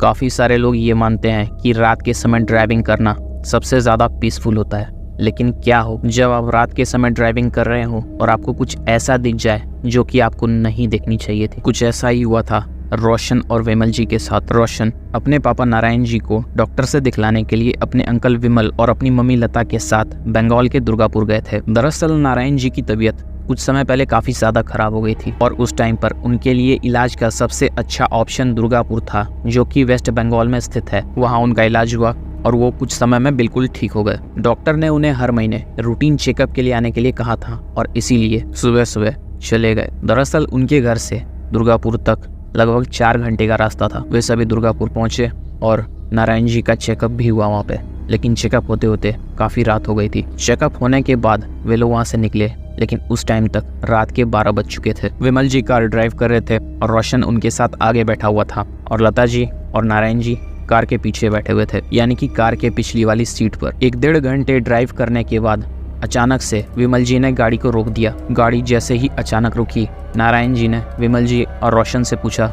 काफ़ी सारे लोग ये मानते हैं कि रात के समय ड्राइविंग करना सबसे ज़्यादा पीसफुल होता है, लेकिन क्या हो जब आप रात के समय ड्राइविंग कर रहे हो और आपको कुछ ऐसा दिख जाए जो कि आपको नहीं देखनी चाहिए थी। कुछ ऐसा ही हुआ था रोशन और विमल जी के साथ। रोशन अपने पापा नारायण जी को डॉक्टर से दिखलाने के लिए अपने अंकल विमल और अपनी मम्मी लता के साथ बंगाल के दुर्गापुर गए थे। दरअसल नारायण जी की तबीयत कुछ समय पहले काफ़ी ज़्यादा खराब हो गई थी और उस टाइम पर उनके लिए इलाज का सबसे अच्छा ऑप्शन दुर्गापुर था, जो कि वेस्ट बंगाल में स्थित है। वहाँ उनका इलाज हुआ और वो कुछ समय में बिल्कुल ठीक हो गए। डॉक्टर ने उन्हें हर महीने रूटीन चेकअप के लिए आने के लिए कहा था और इसीलिए सुबह सुबह चले गए। दरअसल उनके घर से दुर्गापुर तक लगभग 4 घंटे का रास्ता था। वे सभी दुर्गापुर पहुंचे और नारायण जी का चेकअप भी हुआ वहाँ पे, लेकिन चेकअप होते होते काफ़ी रात हो गई थी। चेकअप होने के बाद वे लोग वहाँ से निकले, लेकिन उस टाइम तक रात के 12 बज चुके थे। विमल जी कार ड्राइव कर रहे थे और रोशन उनके साथ आगे बैठा हुआ था और लता जी और नारायण जी कार के पीछे बैठे हुए थे, यानी कि कार के पिछली वाली सीट पर। 1-1.5 घंटे ड्राइव करने के बाद अचानक से विमल जी ने गाड़ी को रोक दिया। गाड़ी जैसे ही अचानक रुकी, नारायण जी ने विमल जी और रोशन से पूछा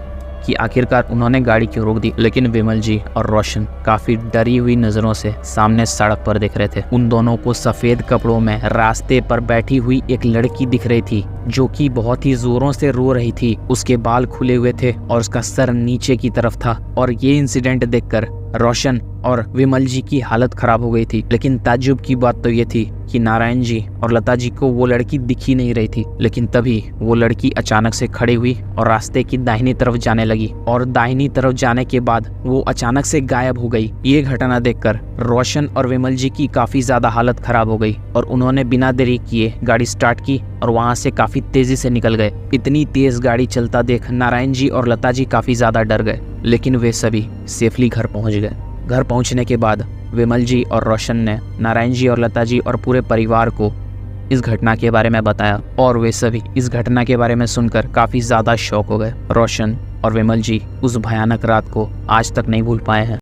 कि आखिरकार उन्होंने गाड़ी क्यों रोक दी, लेकिन विमल जी और रोशन काफी डरी हुई नजरों से सामने सड़क पर देख रहे थे। उन दोनों को सफेद कपड़ों में रास्ते पर बैठी हुई एक लड़की दिख रही थी, जो कि बहुत ही जोरों से रो रही थी। उसके बाल खुले हुए थे और उसका सर नीचे की तरफ था और ये इंसिडेंट देखकर रोशन और विमल जी की हालत खराब हो गई थी। लेकिन ताज्जुब की बात तो ये थी कि नारायण जी और लता जी को वो लड़की दिख ही नहीं रही थी। लेकिन तभी वो लड़की अचानक से खड़ी हुई और रास्ते की दाहिनी तरफ जाने लगी और दाहिनी तरफ जाने के बाद वो अचानक से गायब हो गई। ये घटना देखकर रोशन और विमल जी की काफी ज्यादा हालत खराब हो गई और उन्होंने बिना देरी किए गाड़ी स्टार्ट की और वहाँ से काफी तेजी से निकल गए। इतनी तेज गाड़ी चलता देख नारायण जी और लता जी काफी ज्यादा डर गए, लेकिन वे सभी सेफली घर पहुँच गए। घर पहुंचने के बाद विमल जी और रोशन ने नारायण जी और लता जी और पूरे परिवार को इस घटना के बारे में बताया और वे सभी इस घटना के बारे में सुनकर काफी ज्यादा शॉक हो गए। रोशन और विमल जी उस भयानक रात को आज तक नहीं भूल पाए हैं।